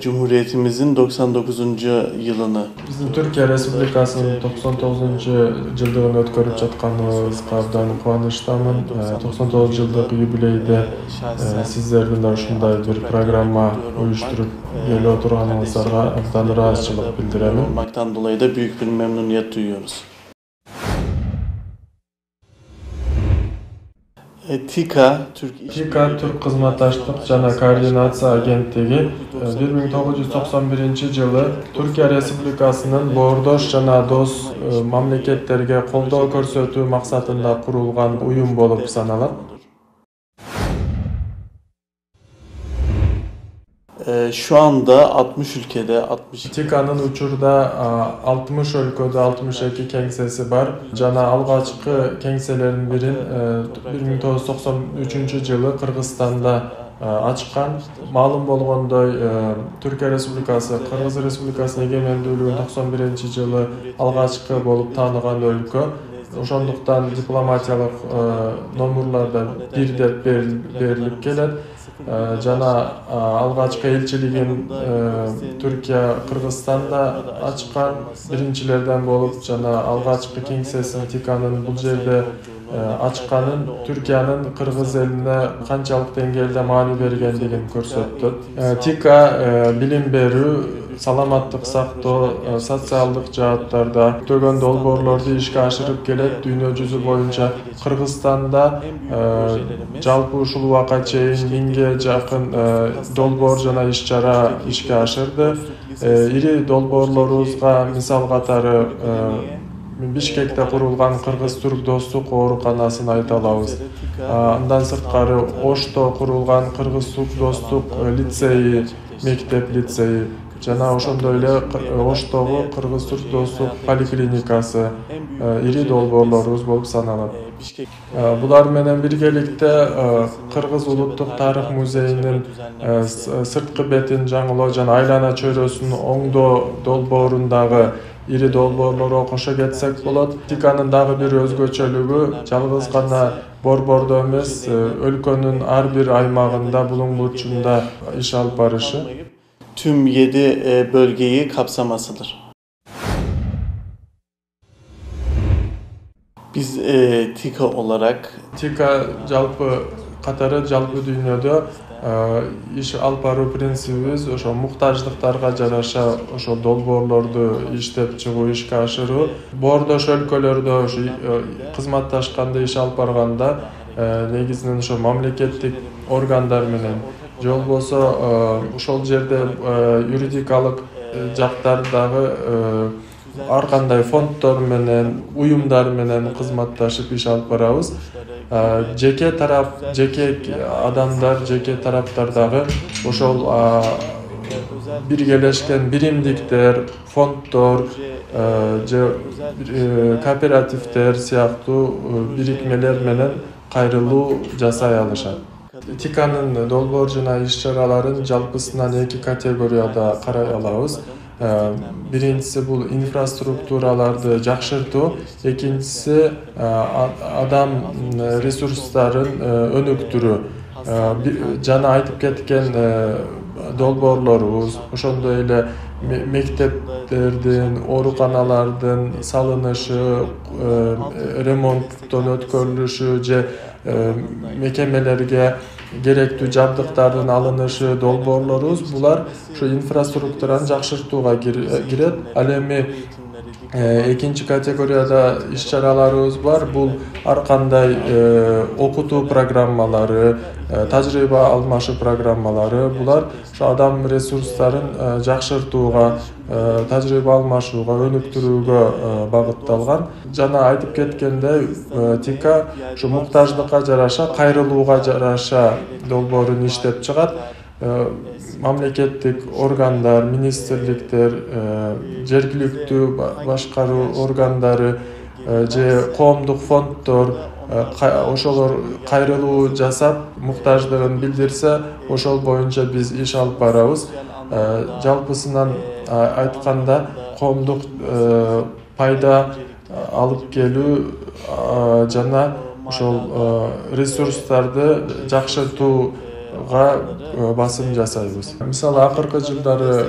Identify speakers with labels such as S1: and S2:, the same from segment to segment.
S1: Cumhuriyetimizin 99. yılını.
S2: Bizim Türkiye Respublikasının 99. yıldığını ötkörüp жатканыбызга абдан кубанычтамын. 99 yıllık юбилейде sizlerden ушундай bir programma uyuşturup gele oturганыңыздарга абдан ыраазычылык билдирем.
S1: Olmaktan dolayı da büyük bir memnuniyet duyuyoruz. TİKA,
S2: Türk Kızmataşlık jana Koordinasiya Agentligi 1991 жылы Türkiye Respublikasının Bordoş jana Dost mamleketlerge kolдоо көрсөтүү maksatında kurulgan uyum bolup sanalat.
S1: Şu anda 60 ülkede,
S2: TİKA'nın uçurda 60 өлkөdө 62 kengsesi var. Jana algaçkı kengselerin birin 1993 жылы Kırgızstanda açkan. Malum bolgondoy Türkiye Respublikası, Kırgız Respublikasının egemendүүлүгүн 91 жылы algaçkı bolup tanıgan өлkө. Ошондуктан дипломатиялык номурларда бирдеп берилип келет. Jana algaçkı elçiligin Türkiye Kırgızstanda açkan birinçilerden bolup jana algaçkı kengsesini TİKA'nın bu jerde açkanın Türkiye'nin Kırgız eline kançalık dengelde maani bergendigin көрсөттү. TİKA bilim berүү, саламаттык сактоо, социалдык жааттарда көптөгөн долбоорлорду ишке ашырып келет. Дүйнө жүзү боюнча Кыргызстанда жалпы ушул убакка чейин 1000ге жакын долбоор жана иш-чара ишке ашырды. Ири долбоорлорубузга мисал катары Бишкекте курулган Кыргыз-Түрк достук ооруканасын айта алабыз. Андан сырткары Ошто курулган Кыргыз-Түрк достук лицейи, мектеп лицейи жана ошондой эле Оштогу Кыргыз-Түрк достук поликлиникасы ири долбоорлорубуз болуп саналат. Булар менен биргеликте Кыргыз улуттук тарых музейинин сырткы бетин жаңылоо жана айлана чөйрөсүнүн оңдоо долбоорундагы ири долбоорлорго кошо кетсек болот. TİKA'нын дагы бир өзгөчөлүгү жалгыз гана борбордо эмес, өлкөнүн ар бир аймагында, булуң бурчунда иш алып барышы.
S1: Tüm 7 bölgeyi kapsamasıdır. Biz TİKA olarak
S2: жалпы катары жалпы дүйнөдө иш алып баруу принцибибиз ошо муктаждыктарга жараша ошо долбоорлорду иштеп чыгуу, ишке ашыруу. Бордош өлкөлөрдө ошо кызматташканда иш алып барганда негизинен ошо мамлекеттик органдар менен же болбосо ошол жерде юридикалык жактардагы ар кандай фонддор менен, уюмдар менен кызматташып иш алып барабыз. Жеке адамдар, жеке тараптардагы ошол биргелешкен биримдиктер, фонддор же кооперативдер сыяктуу бирикмелер менен кайрылуу жасай алышат. TİKA'nын долбоор жана иш-чараларын жалпысынан 2 категорияда карай алабыз. Birincisi bu infrastrukturalarda жакшыртуу, экинчиси адам ресурстарын өнүктүрүү. Жана айтып кеткен долбоорлорубуз, ошондой эле мектептердин, ооруканалардын салынышы, ремонттон өткөрүлүшү же мекемелерге керектүү жабдыктардын алынышы долбоорлорубуз, булар ушу инфраструктураны жакшыртууга кирет. Ал эми экинчи категорияда иш-чараларыбыз бар. Бул ар кандай окутуу программалары, тажрыйба алмашуу программалары, булар ушу адам ресурстарын жакшыртууга, тажрыйба алмашууга, өнүктүрүүгө багытталган. Жана айтып кеткендей, TİKA ушу муктаждыкка жараша, кайрылууга жараша долбоорун иштеп чыгат. Mamleketlik organlar, ministrliktер, жергиликтүү башкаруу органдары же коомдук фонддор ошолор кайрылуу жасап, муктаждыгын билдирсе, ошол боюнча биз иш алып барабыз. Жалпысынан айтканда, коомдук пайда алып келүү жана ошол ресурстарды жакшыртуу басым жасайбыз. Мисалы акыркы жылдары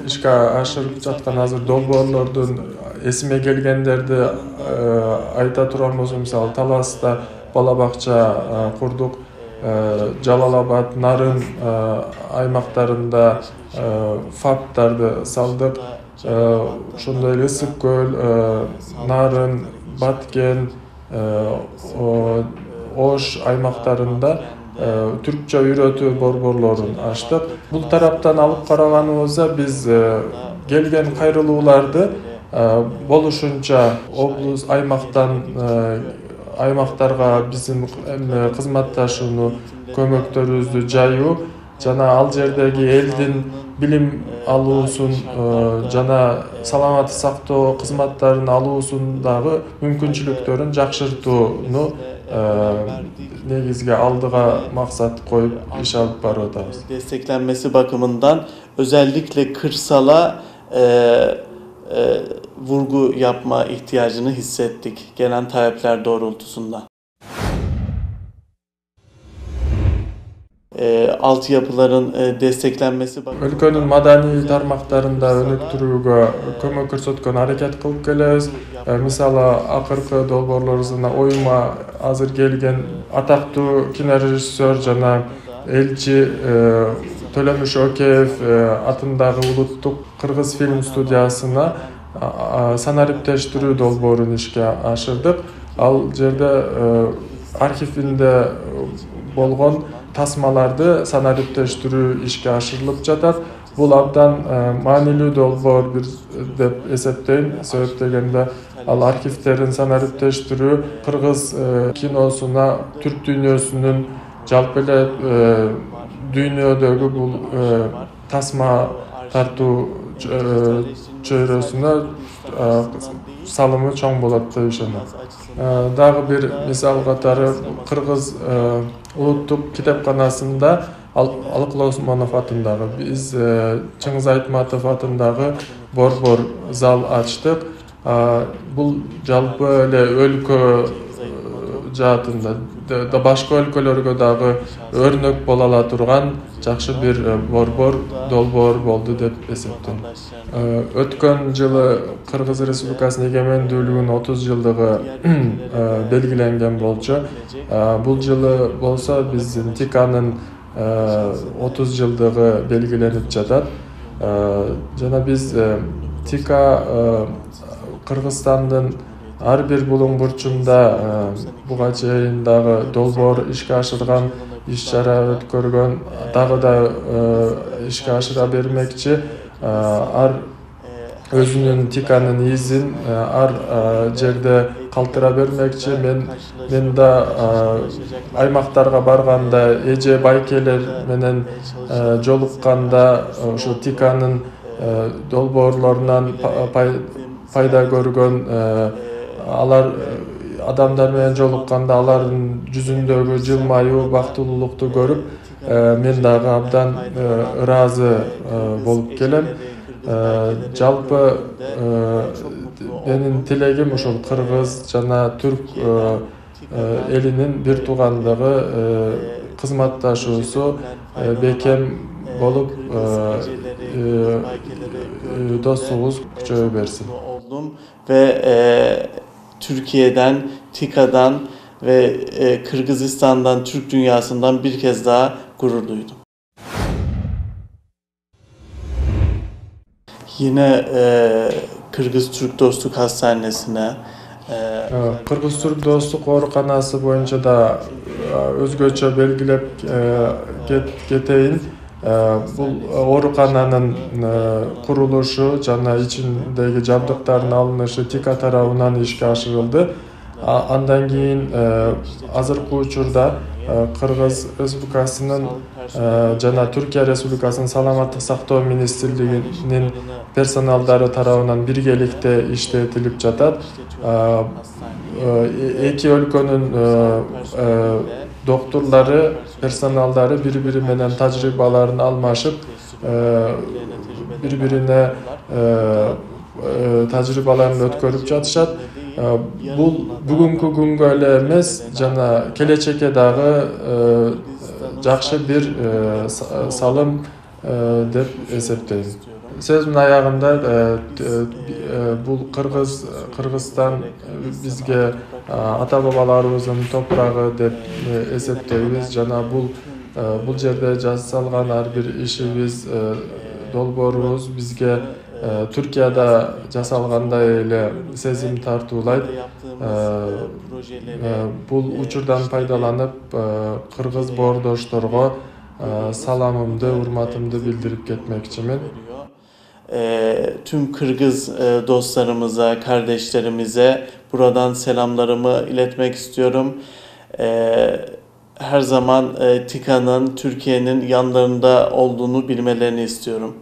S2: ишке ашырып жаткан азыр долбоорлордун эсиме келгендерди айта турган болсом, мисалы Таласта бала бакча курдук, Жалал-Абад, Нарын аймактарында фабтарды салдык. Ошондой эле Ысык көл, Нарын, Баткен, Ош аймактарында түркчө үйрөтүү борборлорун ачтык. Бул тараптан алып караганыбызда биз келген кайрылууларды болушунча облус аймактарга биздин кызматташууну көмөктөрүбүздү жайуу жана ал жердеги элдин билим алуусун жана саламаттык сактоо кызматтарын алуусундагы мүмкүнчүлүктөрүн жакшыртууну негizge aldığa maksat koyup iş alıp barıyoruz.
S1: Desteklenmesi bakımından özellikle kırsala vurgu yapma ihtiyacını hissettik gelen talepler doğrultusunda. Altyapıların desteklenmesi bakımından
S2: өлkөнүн маданий тармактарында өнүктүрүүгө көмөк көрсөткөн аракет кылып келебиз. Мисалы акыркы долбоорлорубузда оюма азыр келген атактуу кинорежиссер жана элчи Төлөмүш Океев атындагы улуттук кыргыз фильм студиясына санариптештирүү долбоорун ишке ашырдык. Ал жерде архивинде болгон tasmalarda sanariптештирүү ишке ашырылып жатат. Бул абдан маанилүү долбоор бир деп эсептейм. Себеп дегенде ал архивтерин санариптештирүү кыргыз киносуна, түрк дүйнөсүнүн жалпы эле дүйнөдөгү бул тасма тартуу чөйрөсүнө салымы чоң болот деп ишенем. Дагы бир мисал катары Кыргыз улуттук китепканасында Алыклы Осмонов атындагы, биз Чыңгыз Айтматов атындагы борбор зал ачтык. Бул жалпы эле өлкө жаатында да башка өлкөлөргө дагы өрнөк боло ала турган жакшы бир долбоор болду деп эсептейм. Өткөн жылы Кыргыз Республикасынын эгемендүүлүгүнүн 30 жылдыгы белгиленген болчу. Бул жылы болсо биздин ТИКАнын 30 жылдыгы белгиленип жатат. Жана биз ТИКА Кыргызстандын ар бир булуң бурчунда буга чейин дагы долбоор ишке ашырган, иш-чара өткөргөн, дагы да ишке ашыра бермекчи. Ар өзүнүн ТИКАнын изин ар жерде калтыра бермекчи. Мен да аймактарга барганда, эже байкелер менен жолукканда ошо ТИКАнын долбоорлорунан пайда көргөн, алар адамдар менен жолукканда алардын жүзүндөгү жылмаюу, бактылуулукту көрүп, мен дагы абдан ыраазы болуп келем. Жалпы менин тилегим ушул кыргыз жана түрк элинин бир туугандыгы, кызматташуусу бекем болуп, достугубуз күчөйө берсин. Ve
S1: Türkiye'den, TİKA'dan ve Kırgızistan'dan, Türk dünyasından bir kez daha gurur duydum. Yine Kırgız Türk Dostluk Hastanesi'ne
S2: Kırgız Türk Dostluk Oorukhanası boyunca da özgöçe belgilep keteyim. Bul oorukhananın kuruluşu jana içindeki jabdыктардын alınışı ТИКА тарабынан ишке ашырылды. Андан кийин азыркы учурда Кыргыз Республикасынын жана Түркия Республикасынын саламаттык сактоо министрлигинин персоналдары тарабынан биргеликте иштетилип жатат. Эки өлкөнүн doktorları, personelleri birbiri менен tecrübelerini almışıp birbirine tecrübelerini ötkörüp жатышат. Бул бүгүнкү күнгө эле эмес, жана келечекке дагы жақшы bir salım dep esepteyim. Sözümün ayağında bu Kırgızistan bizge ata babalarımızın toprağı dep esepteybiz. Jana bu jerde jasalgan har bir işimiz dolborubuz bizge Türkiye'de jasalganday ele sezim tartulayt. Bu uçurdan faydalanıp Kırgız bordoştorgo salamımdı, hurmatımdı bildirip ketmekçimin.
S1: Tüm Kırgız dostlarımıza, kardeşlerimize buradan selamlarımı iletmek istiyorum. Her zaman TİKA'nın Türkiye'nin yanlarında olduğunu bilmelerini istiyorum.